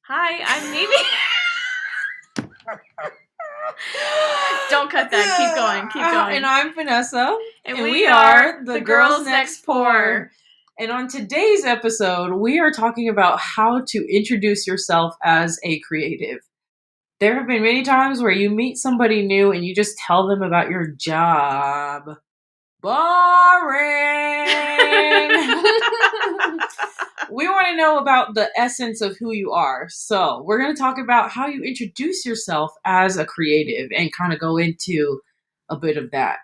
Hi, I'm Mimi. Don't cut that. Keep going. Keep going. And I'm Vanessa. And we are the Girls Next Pour. And on today's episode, we are talking about how to introduce yourself as a creative. There have been many times where you meet somebody new and you just tell them about your job. Boring! We want to know about the essence of who you are. So we're going to talk about how you introduce yourself as a creative and kind of go into a bit of that.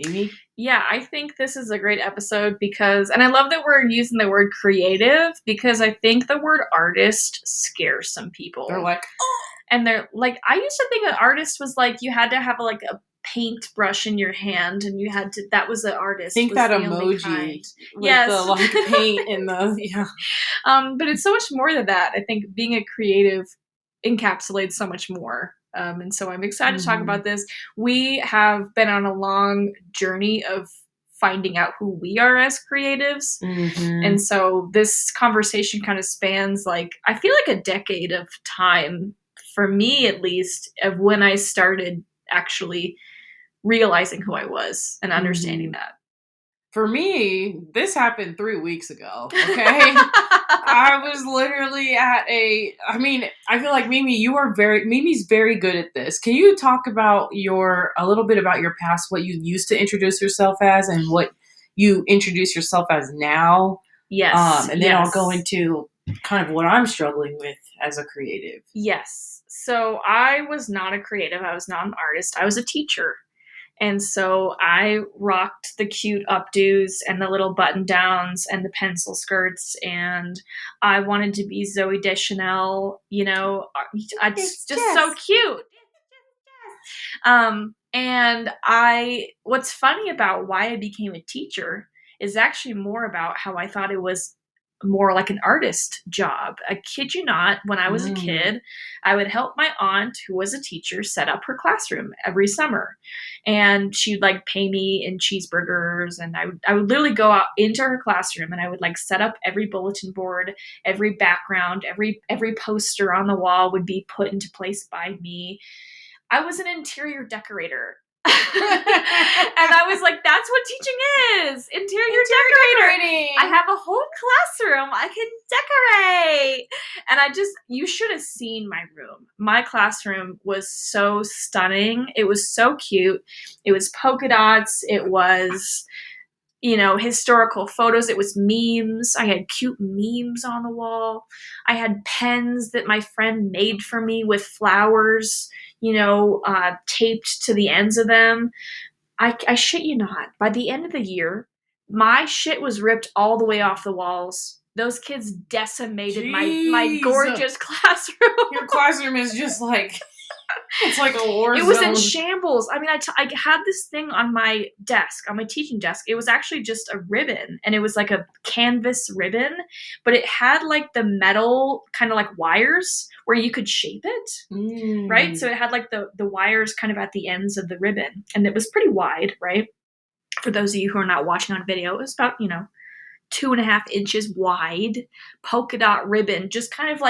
Amy? Yeah, I think this is a great episode because, and I love that we're using the word creative because I think the word artist scares some people. They're like, oh. And they're like, I used to think an artist was like, you had to have a paintbrush in your hand and you had to, that was an artist. Think was that the emoji with yes. the paint and the, yeah. But it's so much more than that. I think being a creative encapsulates so much more. And so I'm excited to talk about this. We have been on a long journey of finding out who we are as creatives. Mm-hmm. And so this conversation kind of spans I feel like a decade of time, for me at least, of when I started actually realizing who I was and understanding that. For me, this happened 3 weeks ago, okay? I was literally I feel like Mimi's very good at this. Can you talk about a little bit about your past, what you used to introduce yourself as and what you introduce yourself as now? Yes. And then I'll go into kind of what I'm struggling with as a creative. Yes. So I was not a creative. I was not an artist. I was a teacher. And so I rocked the cute updos and the little button downs and the pencil skirts. And I wanted to be Zooey Deschanel, it's just so cute. And what's funny about why I became a teacher is actually more about how I thought it was more like an artist job. I kid you not, when I was a kid, I would help my aunt, who was a teacher, set up her classroom every summer. And she'd pay me in cheeseburgers. And I would literally go out into her classroom and I would set up every bulletin board, every background, every poster on the wall would be put into place by me. I was an interior decorator. And I was like, that's what teaching is. Interior decorating. I have a whole classroom. I can decorate. And you should have seen my room. My classroom was so stunning. It was so cute. It was polka dots. It was, historical photos. It was memes. I had cute memes on the wall. I had pens that my friend made for me with flowers, taped to the ends of them. I shit you not. By the end of the year, my shit was ripped all the way off the walls. Those kids decimated my gorgeous classroom. Your classroom is just it's like a war zone. It was in shambles. I mean, I had this thing on my desk, on my teaching desk. It was actually just a ribbon, and it was like a canvas ribbon, but it had the metal kind of wires where you could shape it, right? So it had the wires kind of at the ends of the ribbon, and it was pretty wide, right? For those of you who are not watching on video, it was about, 2.5 inches wide, polka dot ribbon, just kind of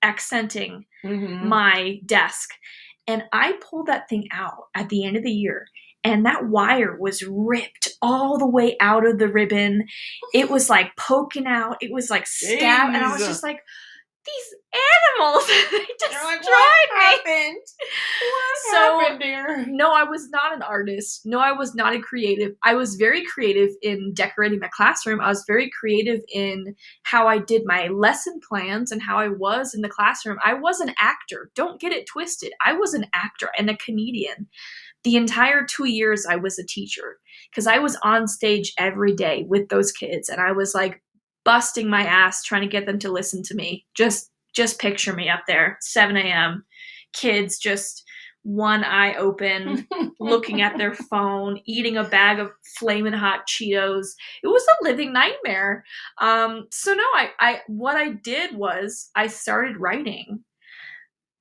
accenting my desk. And I pulled that thing out at the end of the year, and that wire was ripped all the way out of the ribbon. It was poking out. It was stabbed. And I was just like, these animals, they destroyed me. What happened, dear? No, I was not an artist. No, I was not a creative. I was very creative in decorating my classroom. I was very creative in how I did my lesson plans and how I was in the classroom. I was an actor. Don't get it twisted. I was an actor and a comedian. The entire 2 years I was a teacher because I was on stage every day with those kids, and I was busting my ass trying to get them to listen to me. Just picture me up there, 7 a.m. Kids just one eye open, looking at their phone, eating a bag of flaming hot Cheetos. It was a living nightmare. So no, what I did was I started writing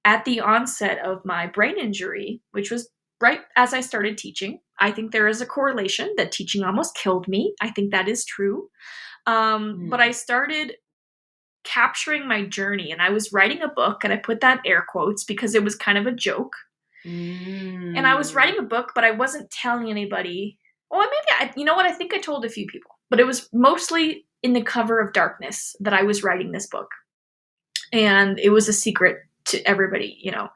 at the onset of my brain injury, which was right as I started teaching. I think there is a correlation that teaching almost killed me. I think that is true. But I started capturing my journey, and I was writing a book, and I put that in air quotes because it was kind of a joke. And I was Mm. writing a book, but I wasn't telling anybody. Well, maybe you know what? I think I told a few people, but it was mostly in the cover of darkness that I was writing this book, and it was a secret to everybody, you know.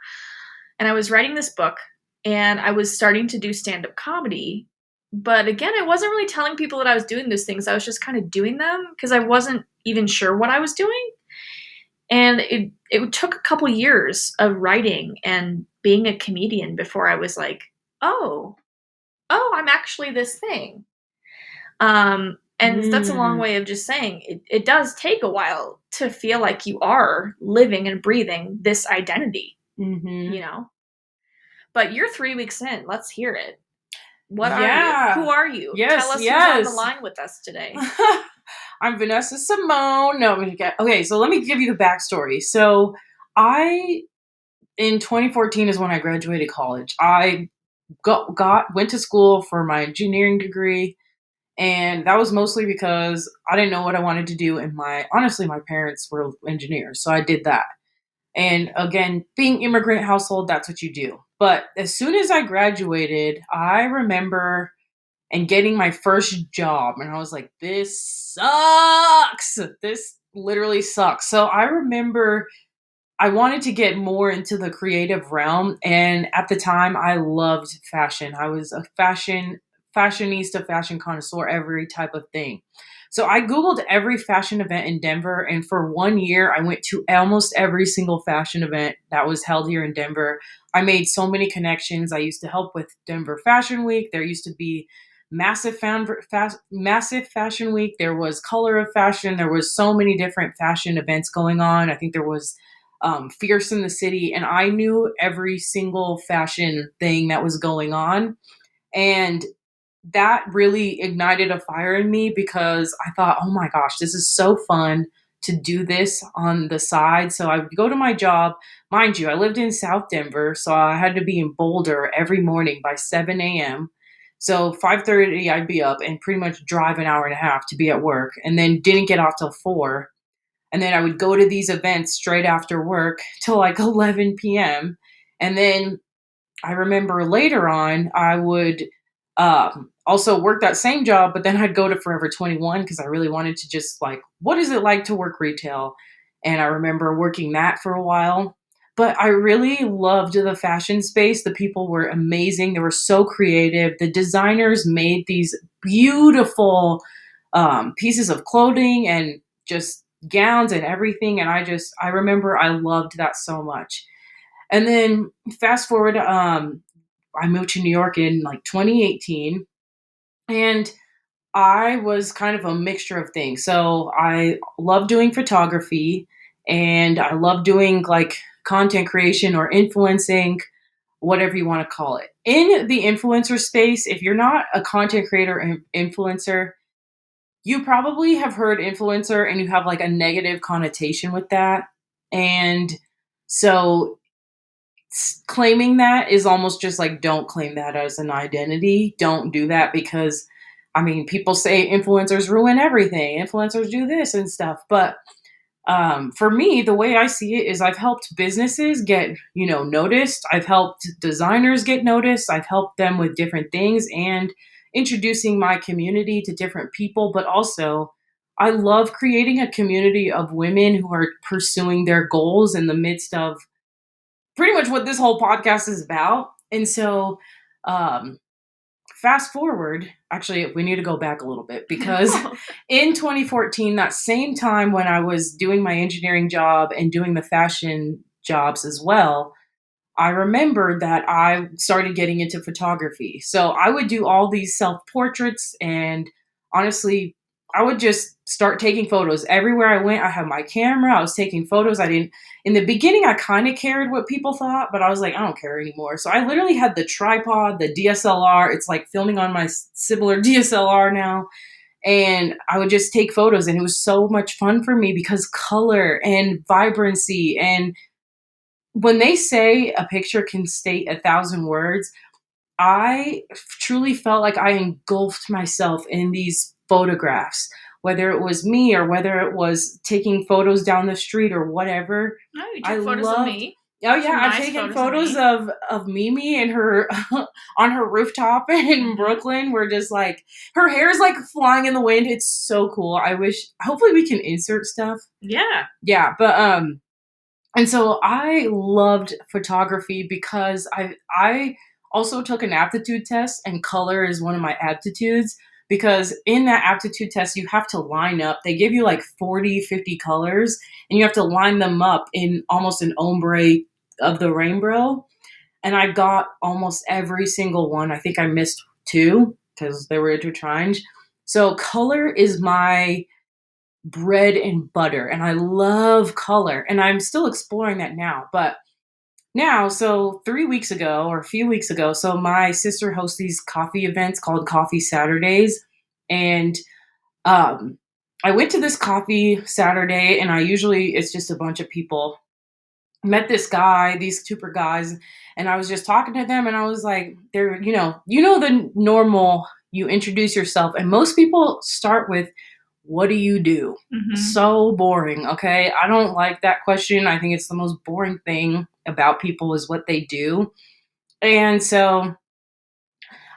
And I was writing this book, and I was starting to do stand-up comedy. But again, I wasn't really telling people that I was doing those things. I was just kind of doing them because I wasn't even sure what I was doing. And it took a couple years of writing and being a comedian before I was like, oh, I'm actually this thing. And that's a long Mm. way of just saying it does take a while to feel like you are living and breathing this identity, Mm-hmm. you know? But you're 3 weeks in. Let's hear it. What are you? Who Yeah. are you? Tell Yes, us who's on the yes. line with us today. I'm Vanessa Simone. No, okay, so let me give you the backstory. So I in 2014 is when I graduated college. I went to school for my engineering degree, and that was mostly because I didn't know what I wanted to do, and my parents were engineers, so I did that. And again, being immigrant household, that's what you do. But as soon as I graduated, I remember and getting my first job, and I was like, this sucks. This literally sucks. So I remember I wanted to get more into the creative realm, and at the time I loved fashion. I was a fashionista, fashion connoisseur, every type of thing. So I googled every fashion event in Denver, and for 1 year I went to almost every single fashion event that was held here in Denver. I made so many connections. I used to help with Denver Fashion Week. There used to be massive fashion week. There was Color of Fashion. There was so many different fashion events going on. I think there was Fierce in the City, and I knew every single fashion thing that was going on. And that really ignited a fire in me because I thought, oh my gosh, this is so fun to do this on the side. So I would go to my job. Mind you, I lived in South Denver, so I had to be in Boulder every morning by 7 a.m. So 5:30 I'd be up and pretty much drive an hour and a half to be at work, and then didn't get off till 4. And then I would go to these events straight after work till like 11 p.m. And then I remember later on, I would also work that same job, but then I'd go to Forever 21 because I really wanted to just like, what is it like to work retail? And I remember working that for a while. But I really loved the fashion space. The people were amazing. They were so creative. The designers made these beautiful pieces of clothing and just gowns and everything. And I remember I loved that so much. And then fast forward, I moved to New York in like 2018, and I was kind of a mixture of things. So I love doing photography, and I love doing like content creation or influencing, whatever you want to call it. In the influencer space, if you're not a content creator and influencer, you probably have heard influencer and you have like a negative connotation with that. And so claiming that is almost just like, don't claim that as an identity. Don't do that because, I mean, people say influencers ruin everything. Influencers do this and stuff. But for me, the way I see it is I've helped businesses get, noticed. I've helped designers get noticed. I've helped them with different things and introducing my community to different people. But also, I love creating a community of women who are pursuing their goals in the midst of pretty much what this whole podcast is about. And so, um, fast forward, actually, we need to go back a little bit because in 2014, that same time when I was doing my engineering job and doing the fashion jobs as well, I remembered that I started getting into photography. So I would do all these self portraits, and honestly, I would just start taking photos. Everywhere I went, I had my camera. I was taking photos. In the beginning, I kind of cared what people thought, but I was like, I don't care anymore. So I literally had the tripod, the DSLR. It's like filming on my similar DSLR now. And I would just take photos, and it was so much fun for me because color and vibrancy, and when they say a picture can state 1,000 words, I truly felt like I engulfed myself in these photographs. whether it was me or whether it was taking photos down the street or whatever. No, you I took photos of loved. me. Oh yeah, Some I've nice taken photos of photos me. of Mimi and her on her rooftop in Brooklyn. We're just like her hair is like flying in the wind. It's so cool. I wish. Hopefully, we can insert stuff. Yeah. Yeah, but and so I loved photography because I also took an aptitude test, and color is one of my aptitudes, because in that aptitude test you have to line up. They give you like 40, 50 colors, and you have to line them up in almost an ombre of the rainbow. And I got almost every single one. I think I missed two because they were intertwined. So color is my bread and butter, and I love color, and I'm still exploring that now. But now, so 3 weeks ago or a few weeks ago, so my sister hosts these coffee events called Coffee Saturdays, and um I went to this coffee Saturday, and I usually it's just a bunch of people. Met this guy, these super guys, and I was just talking to them, and I was like, they're, the normal, you introduce yourself, and most people start with, what do you do? Mm-hmm. So boring, okay? I don't like that question. I think it's the most boring thing about people is what they do. And so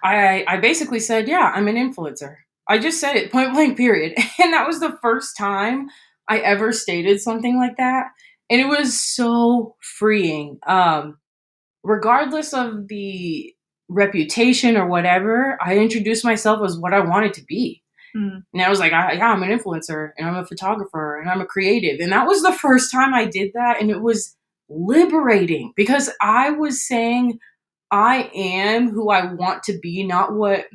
I basically said, yeah, I'm an influencer. I just said it point blank, period. And that was the first time I ever stated something like that. And it was so freeing. Regardless of the reputation or whatever, I introduced myself as what I wanted to be. Mm. And I was like, yeah, I'm an influencer, and I'm a photographer, and I'm a creative. And that was the first time I did that. And it was liberating because I was saying, I am who I want to be, not what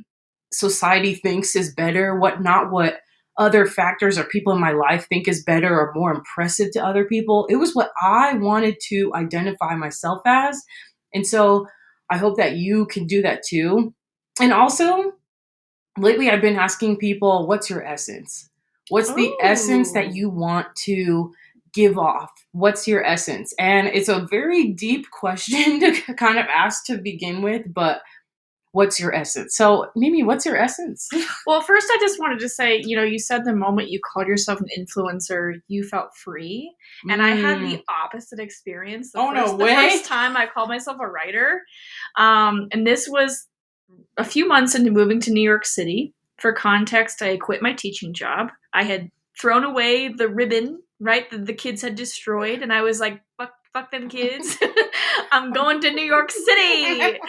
society thinks is better, not what other factors or people in my life think is better or more impressive to other people. It was what I wanted to identify myself as. And so I hope that you can do that too. And also, lately I've been asking people, what's your essence? What's the essence that Oh. you want to give off? What's your essence? And it's a very deep question to kind of ask to begin with, but what's your essence? So, Mimi, what's your essence? Well, first, I just wanted to say, you said the moment you called yourself an influencer, you felt free. And I had the opposite experience. Oh, no The way. first time I called myself a writer. And this was a few months into moving to New York City. For context, I quit my teaching job. I had thrown away the ribbon, right, that the kids had destroyed. And I was like, fuck them kids. I'm going to New York City.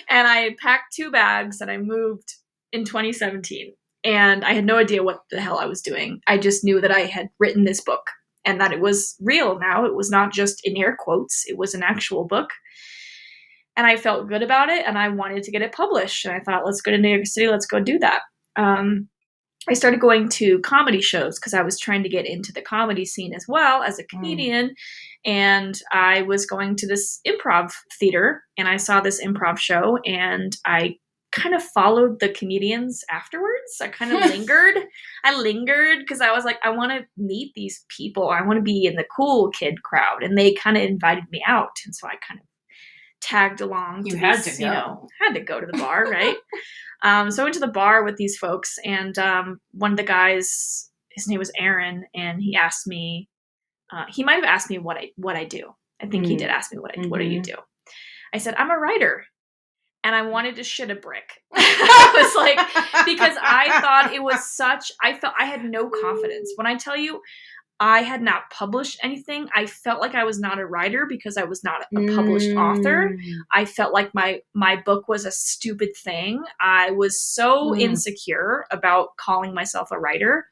And I had packed 2 bags and I moved in 2017. And I had no idea what the hell I was doing. I just knew that I had written this book and that it was real now. It was not just in air quotes, it was an actual book. And I felt good about it and I wanted to get it published. And I thought, let's go to New York City, let's go do that. I started going to comedy shows because I was trying to get into the comedy scene as well as a comedian. And I was going to this improv theater and I saw this improv show and I kind of followed the comedians afterwards. I kind of lingered. I lingered because I was like, I want to meet these people. I want to be in the cool kid crowd. And they kind of invited me out. And so I kind of tagged along. You had to go. Had to go to the bar, right? So I went to the bar with these folks, and one of the guys, his name was Aaron, and he asked me. He might have asked me what I do. I think he did ask me what do you do. I said I'm a writer, and I wanted to shit a brick. I was like, because I thought it was I felt I had no confidence. When I tell you, I had not published anything. I felt like I was not a writer because I was not a published author. I felt like my book was a stupid thing. I was so insecure about calling myself a writer.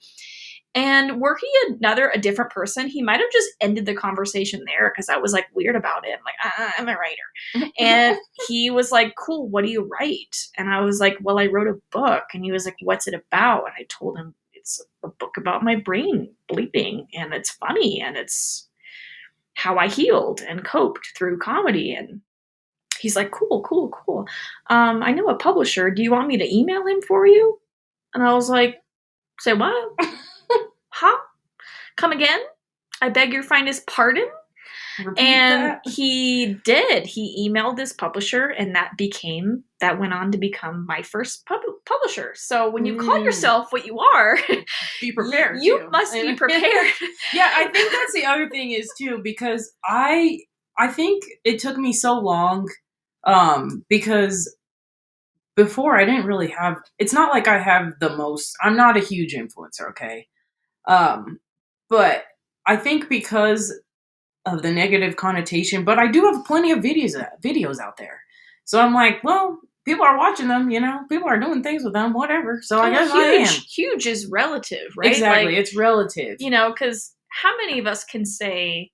And were he a different person, he might have just ended the conversation there because I was like weird about it. I'm like, I'm a writer. And he was like, cool, what do you write? And I was like, well, I wrote a book. And he was like, what's it about? And I told him, it's a book about my brain bleeding, and it's funny, and it's how I healed and coped through comedy. And he's like, cool. I know a publisher. Do you want me to email him for you? And I was like, say what? Huh? Come again? I beg your finest pardon? Repeat And that. he did. He emailed his publisher, and that went on to become my first publisher. So when you call yourself what you are, be prepared. You must be prepared. Yeah, I think that's the other thing is too, because I think it took me so long, because before I didn't really have. It's not like I have the most. I'm not a huge influencer, okay. But I think because of the negative connotation, but I do have plenty of videos out there. So I'm like, well, people are watching them, people are doing things with them, whatever. So I guess I am. Huge is relative, right? Exactly, it's relative. Because how many of us can say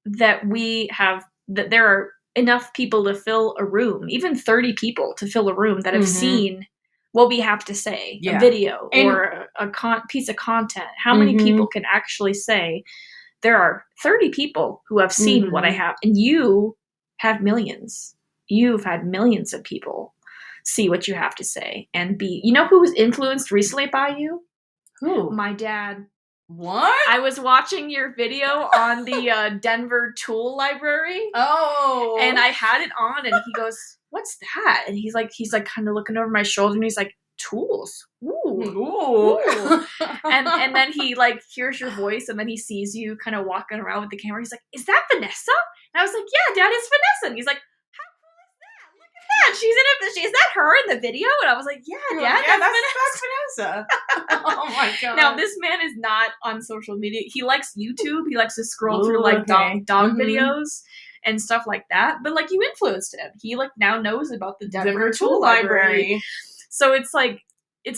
that that there are enough people to fill a room, even 30 people to fill a room that have seen what we have to say, a video or a piece of content. How many people can actually say, there are 30 people who have seen what I have, and you have millions. You've had millions of people see what you have to say and be. You know who was influenced recently by you? Who? My dad. What? I was watching your video on the Denver Tool Library. Oh. And I had it on, and he goes, "What's that?" And he's like kind of looking over my shoulder, and he's like, "Tools. Ooh. And then he hears your voice, and then he sees you kind of walking around with the camera. He's like, "Is that Vanessa?" And I was like, "Yeah, Dad, it's Vanessa." And he's like, "How cool is that? Look at that. She's in it. Is that her in the video?" And I was like, "Yeah, Dad, that's Vanessa." Oh my god. Now this man is not on social media. He likes YouTube. He likes to scroll through dog videos and stuff like that. But you influenced him. He now knows about the Denver Tool Library. So it's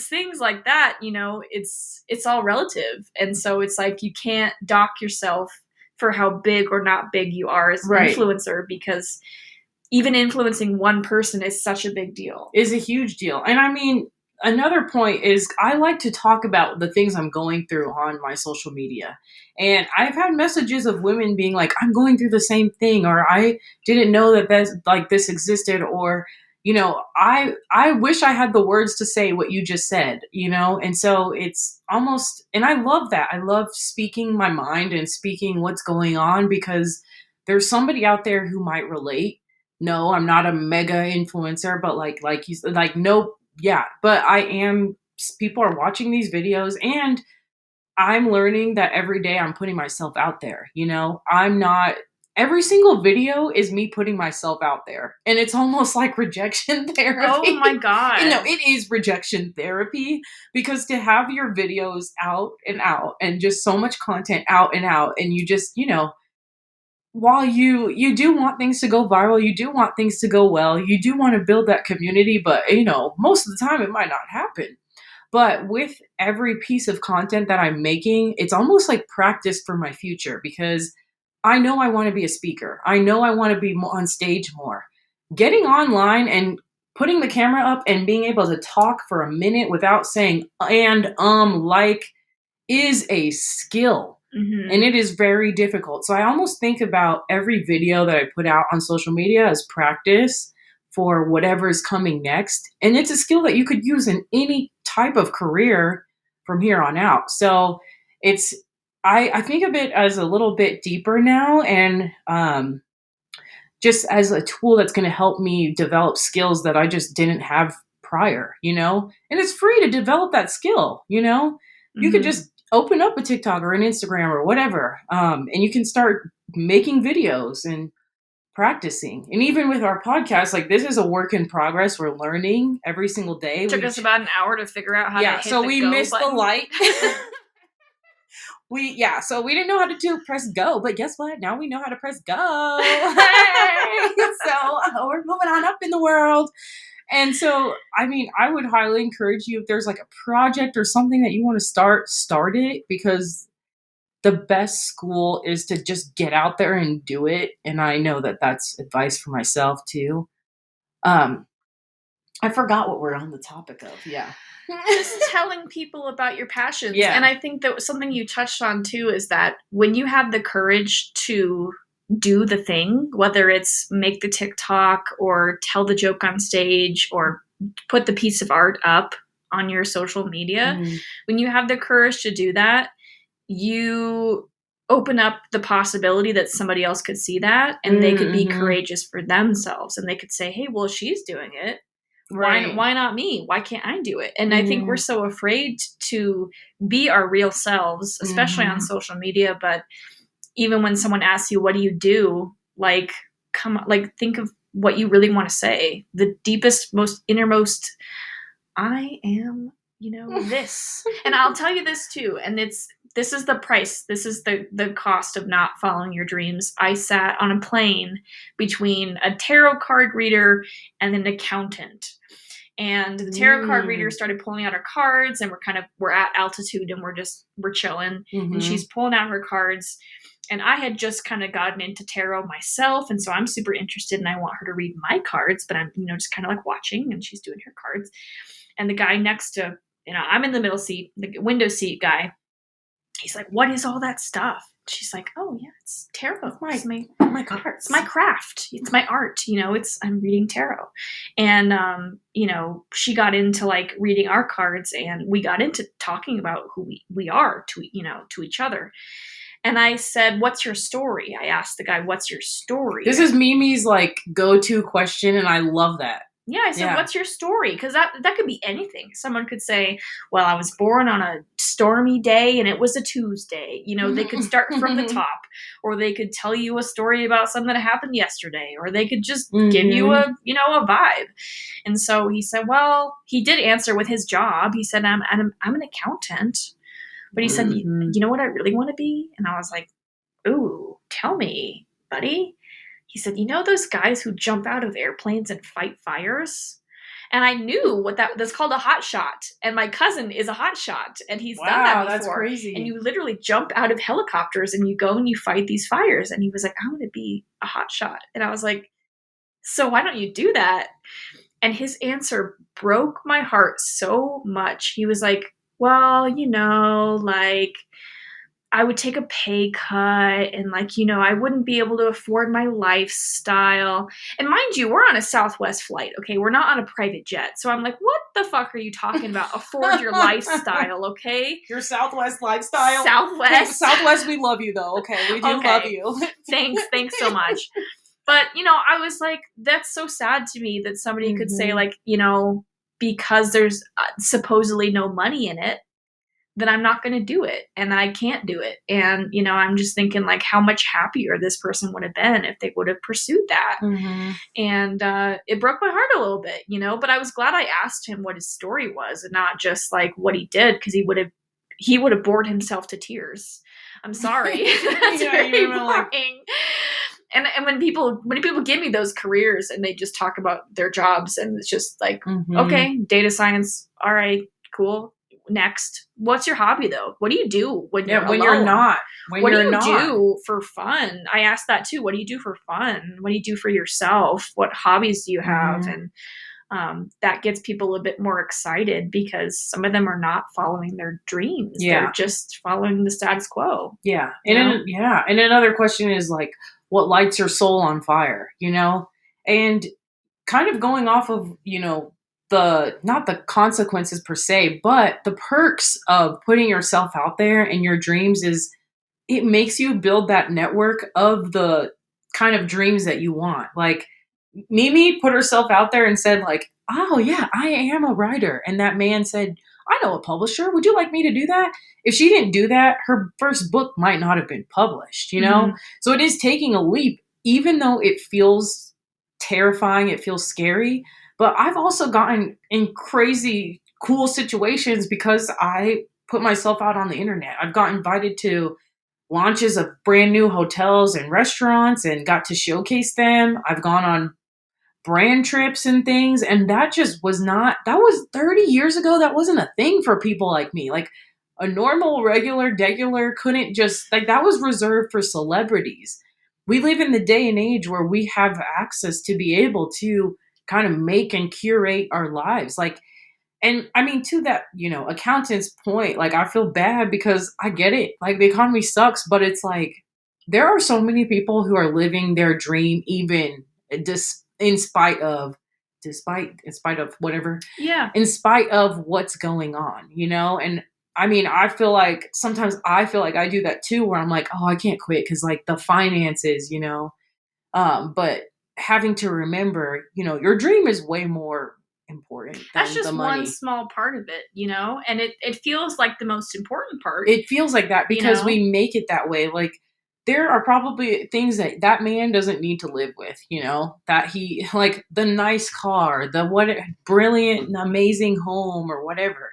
things like that, it's all relative. And so it's you can't dock yourself for how big or not big you are as an influencer, because even influencing one person is such a big deal. Is a huge deal. And I mean, another point is I like to talk about the things I'm going through on my social media. And I've had messages of women being like, I'm going through the same thing, or I didn't know that this existed, or I wish I had the words to say what you just said, and so it's almost, and I love that. I love speaking my mind and speaking what's going on, because there's somebody out there who might relate. No, I'm not a mega influencer, but like you said, no, yeah, but I am. People are watching these videos, and I'm learning that every day I'm putting myself out there. I'm not. Every single video is me putting myself out there, and it's almost like rejection therapy. Oh my god! It is rejection therapy, because to have your videos out and just so much content out, and you just while you do want things to go viral, you do want things to go well, you do want to build that community, but most of the time it might not happen. But with every piece of content that I'm making, it's almost like practice for my future, because I know I want to be a speaker. I know I want to be on stage more. Getting online and putting the camera up and being able to talk for a minute without saying is a skill. And it is very difficult. So I almost think about every video that I put out on social media as practice for whatever is coming next. And it's a skill that you could use in any type of career from here on out. So I think of it as a little bit deeper now, and just as a tool that's going to help me develop skills that I just didn't have prior, and it's free to develop that skill, you could just open up a TikTok or an Instagram or whatever, and you can start making videos and practicing. And even with our podcast, this is a work in progress. We're learning every single day. It took us about an hour to figure out how to hit so the we go missed button. the light. So we didn't know how to press go, but guess what? Now we know how to press go. Hey! So we're moving on up in the world. And so, I mean, I would highly encourage you, if there's a project or something that you want to start it, because the best school is to just get out there and do it. And I know that that's advice for myself too. I forgot what we're on the topic of. Yeah. Just telling people about your passions. Yeah. And I think that something you touched on too is that when you have the courage to do the thing, whether it's make the TikTok or tell the joke on stage or put the piece of art up on your social media, when you have the courage to do that, you open up the possibility that somebody else could see that and they could be courageous for themselves, and they could say, hey, well, she's doing it. Right. Why not me? Why can't I do it? And I think we're so afraid to be our real selves, especially on social media. But even when someone asks you, what do you do? Like, think of what you really want to say. The deepest, most innermost, I am, this. And I'll tell you this too. And this is the price. This is the cost of not following your dreams. I sat on a plane between a tarot card reader and an accountant. And the tarot card reader started pulling out her cards, and we're at altitude and we're chilling. And she's pulling out her cards. And I had just kind of gotten into tarot myself. And so I'm super interested and I want her to read my cards, but I'm, just kind of like watching, and she's doing her cards. And the guy next to, I'm in the middle seat, the window seat guy, he's like, what is all that stuff? She's like, oh yeah, it's tarot. It's my cards. It's my craft. It's my art. I'm reading tarot. And, she got into like reading our cards, and we got into talking about who we are to each other. And I said, what's your story? I asked the guy, what's your story? This is Mimi's like go-to question, and I love that. Yeah, I said, what's your story? Because that could be anything. Someone could say, well, I was born on a stormy day and it was a Tuesday. They could start from the top, or they could tell you a story about something that happened yesterday, or they could just give you a vibe. And so he said, well, he did answer with his job. He said, I'm an accountant. But he said, you know what I really want to be? And I was like, ooh, tell me, buddy. He said, those guys who jump out of airplanes and fight fires? And I knew that's called a hot shot. And my cousin is a hot shot, and he's done that before. That's crazy. And you literally jump out of helicopters and you go and you fight these fires. And he was like, I want to be a hot shot. And I was like, so why don't you do that? And his answer broke my heart so much. He was like, well, I would take a pay cut, and I wouldn't be able to afford my lifestyle. And mind you, we're on a Southwest flight, okay? We're not on a private jet. So I'm like, what the fuck are you talking about? Afford your lifestyle, okay? Your Southwest lifestyle? Southwest. Southwest, we love you though, okay? We do love you. Thanks so much. But, I was like, that's so sad to me that somebody could say because there's supposedly no money in it, that I'm not going to do it, and that I can't do it. And, I'm just thinking like how much happier this person would have been if they would have pursued that. And it broke my heart a little bit, but I was glad I asked him what his story was and not just like what he did, because he would have bored himself to tears. I'm sorry. That's very boring. And when people give me those careers and they just talk about their jobs, and it's just like, okay, data science. All right, cool. Next. What's your hobby though? What do you do when you're alone? What do you do for fun? I asked that too. What do you do for fun? What do you do for yourself? What hobbies do you have? And that gets people a bit more excited, because some of them are not following their dreams. They're just following the status quo. Yeah. And and another question is like, what lights your soul on fire, and kind of going off of, not the consequences per se, but the perks of putting yourself out there and your dreams is it makes you build that network of the kind of dreams that you want. Like Mimi put herself out there and said like, oh yeah, I am a writer. And that man said, I know a publisher. Would you like me to do that? If she didn't do that, her first book might not have been published, So it is taking a leap, even though it feels terrifying, it feels scary. But I've also gotten in crazy cool situations because I put myself out on the internet. I've got invited to launches of brand new hotels and restaurants and got to showcase them. I've gone on brand trips and things. And that was 30 years ago. That wasn't a thing for people like me. Like a normal, regular, degular couldn't just, like, that was reserved for celebrities. We live in the day and age where we have access to be able to kind of make and curate our lives. Like, and I mean, to that, accountant's point, like, I feel bad because I get it. Like, the economy sucks, but it's like, there are so many people who are living their dream, even in spite of whatever. Yeah. In spite of what's going on, and I mean, I feel like sometimes I feel like I do that too, where I'm like, oh, I can't quit because like the finances, but having to remember, your dream is way more important That's than the just one money. small part of it, and it feels like the most important part. It feels like that because we make it that way. Like, there are probably things that man doesn't need to live with, that he, like the nice car, the what brilliant, amazing home or whatever.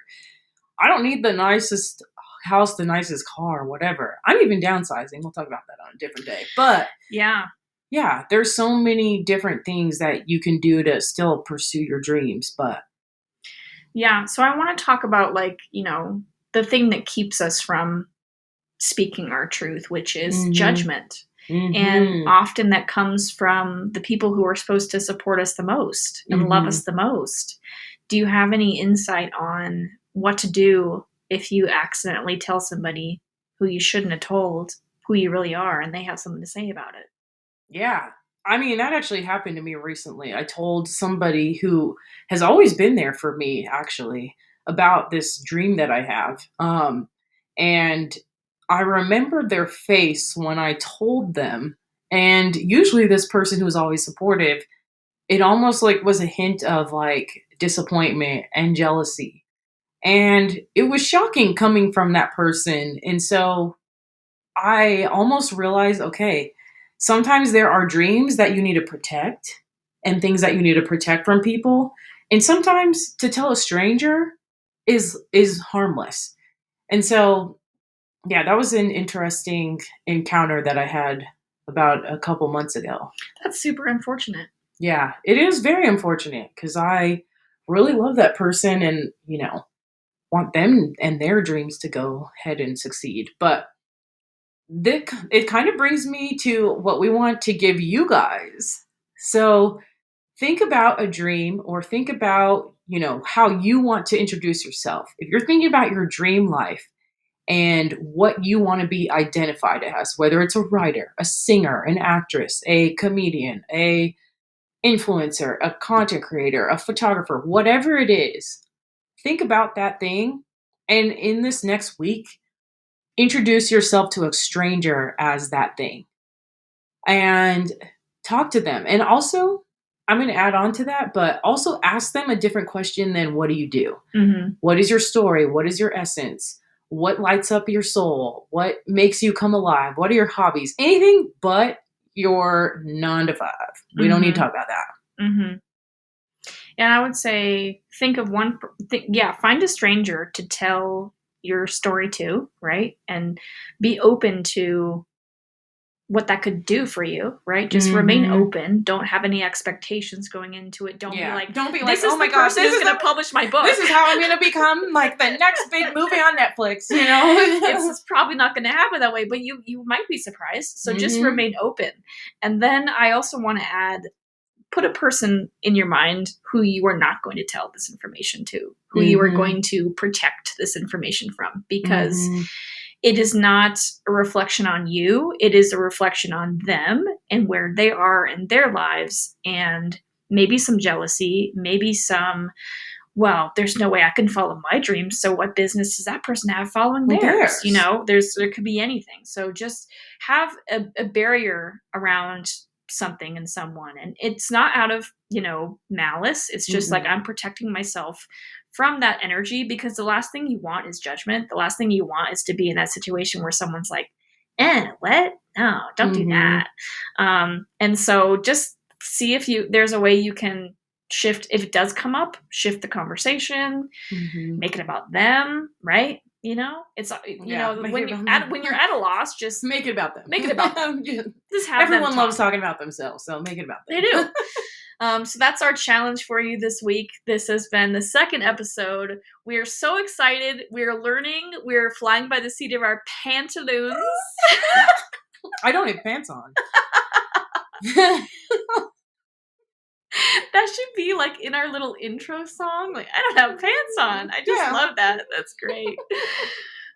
I don't need the nicest house, the nicest car, whatever. I'm even downsizing. We'll talk about that on a different day. But yeah, there's so many different things that you can do to still pursue your dreams. But yeah, so I want to talk about the thing that keeps us from speaking our truth, which is judgment. And often that comes from the people who are supposed to support us the most and love us the most. Do you have any insight on what to do if you accidentally tell somebody who you shouldn't have told who you really are and they have something to say about it? Yeah. I mean, that actually happened to me recently. I told somebody who has always been there for me, actually, about this dream that I have. And I remember their face when I told them. And usually, this person who was always supportive, it almost like was a hint of like disappointment and jealousy. And it was shocking coming from that person. And so I almost realized, okay, sometimes there are dreams that you need to protect and things that you need to protect from people. And sometimes to tell a stranger is harmless. And so, yeah, that was an interesting encounter that I had about a couple months ago. That's super unfortunate. Yeah, it is very unfortunate because I really love that person and, want them and their dreams to go ahead and succeed. But it kind of brings me to what we want to give you guys. So think about a dream or think about, how you want to introduce yourself. If you're thinking about your dream life and what you want to be identified as, whether it's a writer, a singer, an actress, a comedian, a influencer, a content creator, a photographer, whatever it is, think about that thing. And in this next week, introduce yourself to a stranger as that thing and talk to them. And also, I'm going to add on to that, but also ask them a different question than what do you do? What is your story? What is your essence? What lights up your soul? What makes you come alive? What are your hobbies? Anything but your 9 to 5. We don't need to talk about that. And I would say, think of find a stranger to tell your story to, right? And be open to what that could do for you, right? Just remain open. Don't have any expectations going into it. Don't be like, oh my gosh, this is going to publish my book. This is how I'm going to become like the next big movie on Netflix, It's probably not going to happen that way, but you might be surprised. So just remain open. And then I also want to add, put a person in your mind who you are not going to tell this information to, who you are going to protect this information from, because it is not a reflection on you. It is a reflection on them and where they are in their lives, and maybe some jealousy, maybe some, well, there's no way I can follow my dreams. So what business does that person have following theirs? There could be anything. So just have a barrier around something and someone. And it's not out of, malice. It's just like, I'm protecting myself from that energy, because the last thing you want is judgment. The last thing you want is to be in that situation where someone's like, what? No, don't do that. And so just see if there's a way you can shift, if it does come up, shift the conversation, make it about them, right? It's when you're at a loss, just make it about them. Make it about them. Just have everyone loves talking about themselves, so make it about them. They do. So that's our challenge for you this week. This has been the second episode. We are so excited. We're learning. We're flying by the seat of our pantaloons. I don't have pants on. That should be like in our little intro song. Like, I don't have pants on. I just love that. That's great.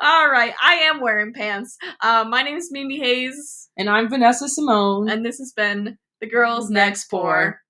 All right. I am wearing pants. My name is Mimi Hayes. And I'm Vanessa Simone. And this has been The Girls Next Pour.